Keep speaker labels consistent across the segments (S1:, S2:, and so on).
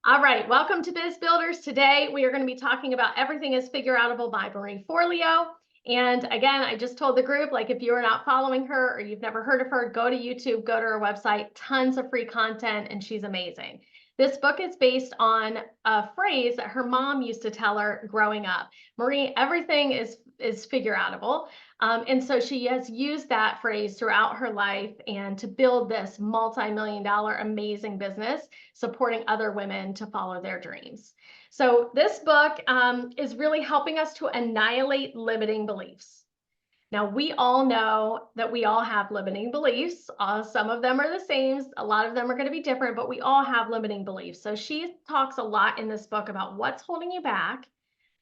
S1: All right, welcome to Biz Builders. Today we are going to be talking about Everything is Figureoutable by Marie Forleo. And again, I just told the group, like if you are not following her or you've never heard of her, go to YouTube, go to her website, tons of free content, and she's amazing. This book is based on a phrase that her mom used to tell her growing up. Marie, everything is figureoutable. And so she has used that phrase throughout her life and to build this multi-million-dollar amazing business supporting other women to follow their dreams. So this book is really helping us to annihilate limiting beliefs. Now, we all know that we all have limiting beliefs. Some of them are the same. A lot of them are going to be different, but we all have limiting beliefs. So she talks a lot in this book about what's holding you back.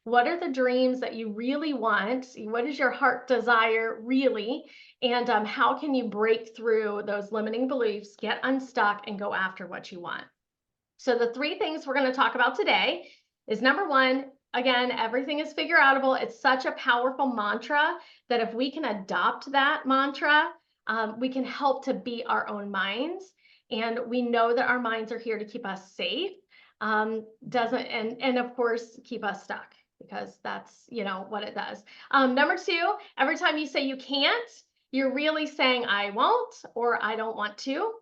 S1: What are the dreams that you really want? What is your heart desire really? And how can you break through those limiting beliefs, get unstuck, and go after what you want? So the three things we're going to talk about today is number one, again, everything is figureoutable. It's such a powerful mantra that if we can adopt that mantra, we can help to beat our own minds. And we know that our minds are here to keep us safe, and of course, keep us stuck because that's, what it does. Number two, every time you say you can't, you're really saying I won't or I don't want to.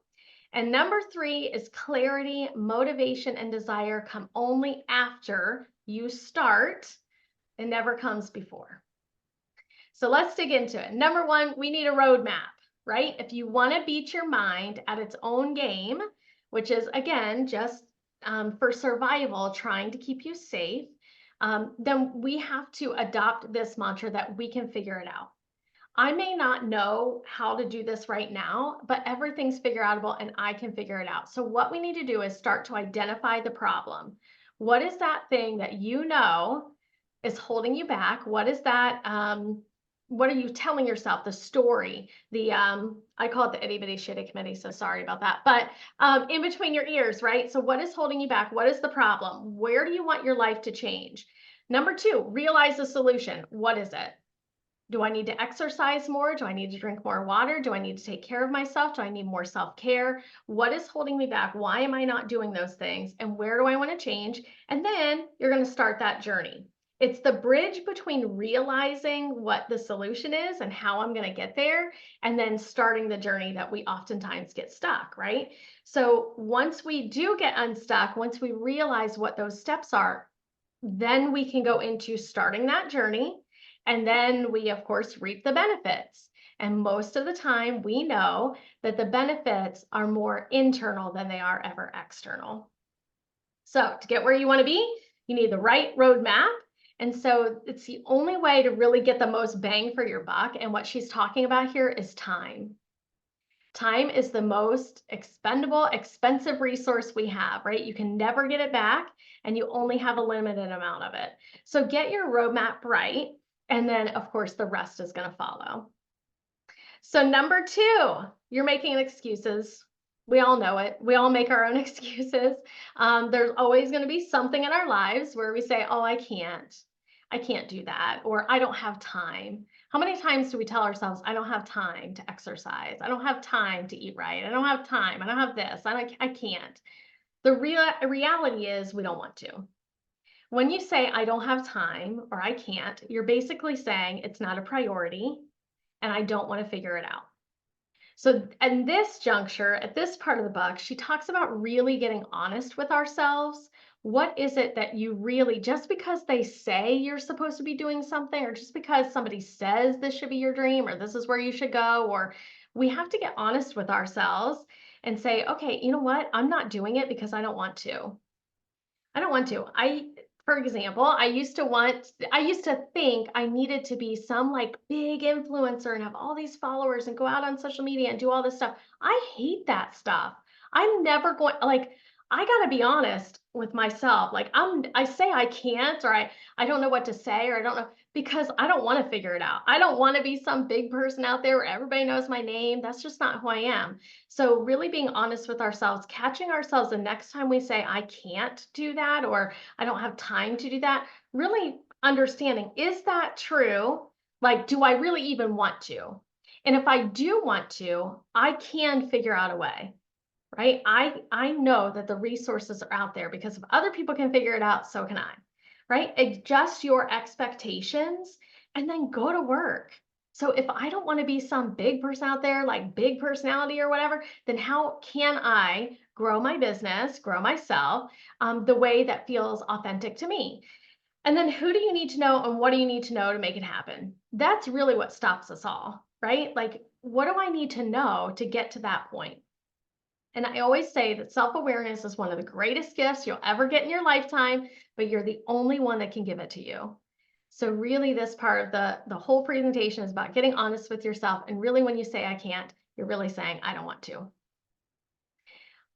S1: And number three is clarity, motivation, and desire come only after you start. It never comes before. So let's dig into it. Number one, we need a roadmap, right? If you want to beat your mind at its own game, which is, again, just for survival, trying to keep you safe, then we have to adopt this mantra that we can figure it out. I may not know how to do this right now, but everything's figureoutable and I can figure it out. So what we need to do is start to identify the problem. What is that thing that you know is holding you back? What is that? What are you telling yourself? The story, I call it the itty bitty shitty committee. So sorry about that. But in between your ears, right? So what is holding you back? What is the problem? Where do you want your life to change? Number two, realize the solution. What is it? Do I need to exercise more? Do I need to drink more water? Do I need to take care of myself? Do I need more self-care? What is holding me back? Why am I not doing those things? And where do I want to change? And then you're going to start that journey. It's the bridge between realizing what the solution is and how I'm going to get there, and then starting the journey that we oftentimes get stuck, right? So once we do get unstuck, once we realize what those steps are, then we can go into starting that journey. And then we, of course, reap the benefits. And most of the time, we know that the benefits are more internal than they are ever external. So to get where you want to be, you need the right roadmap. And so it's the only way to really get the most bang for your buck. And what she's talking about here is time. Time is the most expendable, expensive resource we have, right? You can never get it back, and you only have a limited amount of it. So get your roadmap right. And then, of course, the rest is going to follow. So number two, you're making excuses. We all know it. We all make our own excuses. There's always going to be something in our lives where we say, oh, I can't do that, or I don't have time. How many times do we tell ourselves, I don't have time to exercise. I don't have time to eat right. I don't have time. I don't have this. I can't. The reality is we don't want to. When you say, I don't have time or I can't, you're basically saying it's not a priority and I don't want to figure it out. So at this juncture, at this part of the book, she talks about really getting honest with ourselves. What is it that you really, just because they say you're supposed to be doing something, or just because somebody says this should be your dream, or this is where you should go, or we have to get honest with ourselves and say, okay, you know what? I'm not doing it because I don't want to. I don't want to. For example, I used to think I needed to be some like big influencer and have all these followers and go out on social media and do all this stuff. I hate that stuff. I'm never going, like, I gotta be honest with myself. Like I say I can't, or I don't know what to say, or I don't know, because I don't want to figure it out. I don't want to be some big person out there where everybody knows my name. That's just not who I am. So really being honest with ourselves, catching ourselves the next time we say, I can't do that, or I don't have time to do that, really understanding, is that true? Like, do I really even want to? And if I do want to, I can figure out a way, right? I know that the resources are out there because if other people can figure it out, so can I, right? Adjust your expectations and then go to work. So if I don't want to be some big person out there, like big personality or whatever, then how can I grow my business, grow myself, the way that feels authentic to me? And then who do you need to know and what do you need to know to make it happen? That's really what stops us all, right? Like, what do I need to know to get to that point? And I always say that self-awareness is one of the greatest gifts you'll ever get in your lifetime, but you're the only one that can give it to you. So really this part of the whole presentation is about getting honest with yourself. And really when you say I can't, you're really saying I don't want to.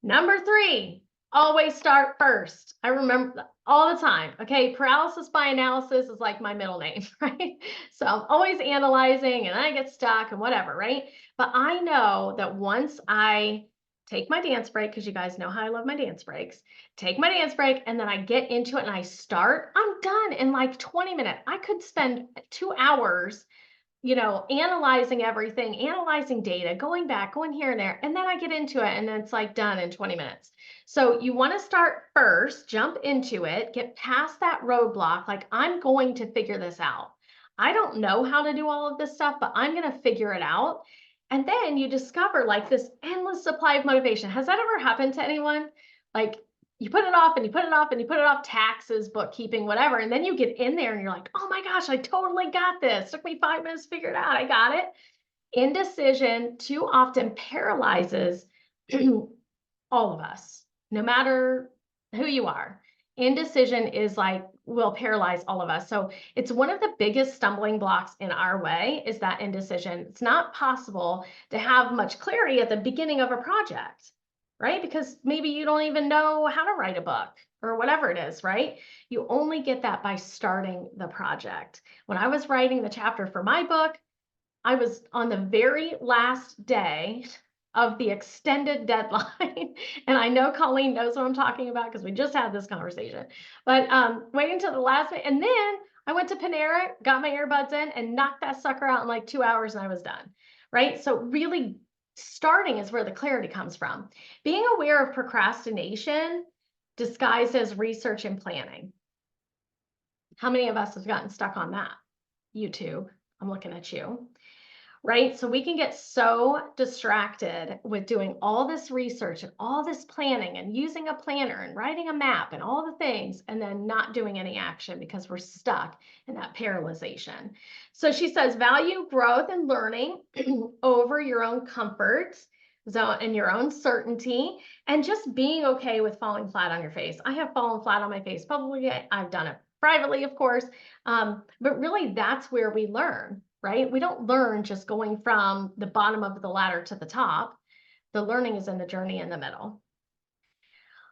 S1: Number 3, always start first. I remember all the time. Okay, paralysis by analysis is like my middle name, right? So I'm always analyzing and I get stuck and whatever, right? But I know that once I take my dance break, because you guys know how I love my dance breaks, take my dance break and then I get into it and I start, I'm done in like 20 minutes. I could spend 2 hours analyzing everything, analyzing data, going back, going here and there, and then I get into it and then it's like done in 20 minutes. So you want to start first, jump into it, get past that roadblock. Like, I'm going to figure this out. I don't know how to do all of this stuff, but I'm going to figure it out. And then you discover like this endless supply of motivation. Has that ever happened to anyone? Like, you put it off and you put it off and you put it off, taxes, bookkeeping, whatever. And then you get in there and you're like, oh my gosh, I totally got this. Took me 5 minutes to figure it out. I got it. Indecision too often paralyzes all of us, no matter who you are. Indecision is like, will paralyze all of us. So it's one of the biggest stumbling blocks in our way is that indecision. It's not possible to have much clarity at the beginning of a project, right? Because maybe you don't even know how to write a book or whatever it is, right? You only get that by starting the project. When I was writing the chapter for my book, I was on the very last day of the extended deadline. And I know Colleen knows what I'm talking about because we just had this conversation. But waiting until the last minute. And then I went to Panera, got my earbuds in, and knocked that sucker out in like 2 hours and I was done. Right? So really starting is where the clarity comes from. Being aware of procrastination disguised as research and planning. How many of us have gotten stuck on that? YouTube, I'm looking at you. Right? So we can get so distracted with doing all this research and all this planning and using a planner and writing a map and all the things and then not doing any action because we're stuck in that paralyzation. So she says, value growth and learning over your own comfort zone and your own certainty and just being okay with falling flat on your face. I have fallen flat on my face publicly. I've done it privately, of course. But really that's where we learn. Right? We don't learn just going from the bottom of the ladder to the top. The learning is in the journey in the middle.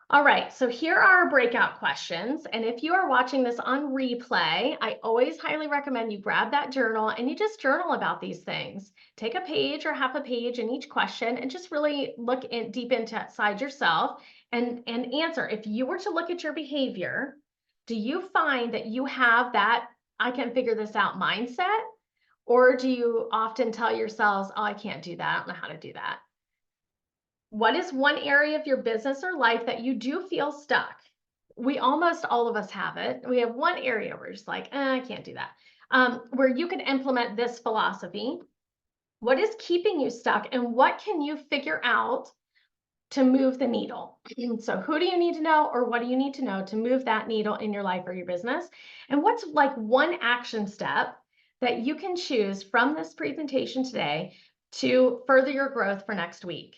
S1: All right, so here are our breakout questions. And if you are watching this on replay, I always highly recommend you grab that journal and you just journal about these things. Take a page or half a page in each question and just really look deep inside yourself and answer. If you were to look at your behavior, do you find that you have that I can figure this out mindset? Or do you often tell yourselves, oh, I can't do that. I don't know how to do that. What is one area of your business or life that you do feel stuck? We almost all of us have it. We have one area where it's like, I can't do that. Where you can implement this philosophy. What is keeping you stuck and what can you figure out to move the needle? So who do you need to know or what do you need to know to move that needle in your life or your business? And what's like one action step that you can choose from this presentation today to further your growth for next week?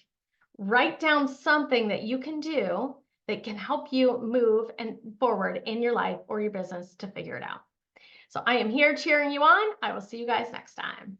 S1: Write down something that you can do that can help you move and forward in your life or your business to figure it out. So I am here cheering you on. I will see you guys next time.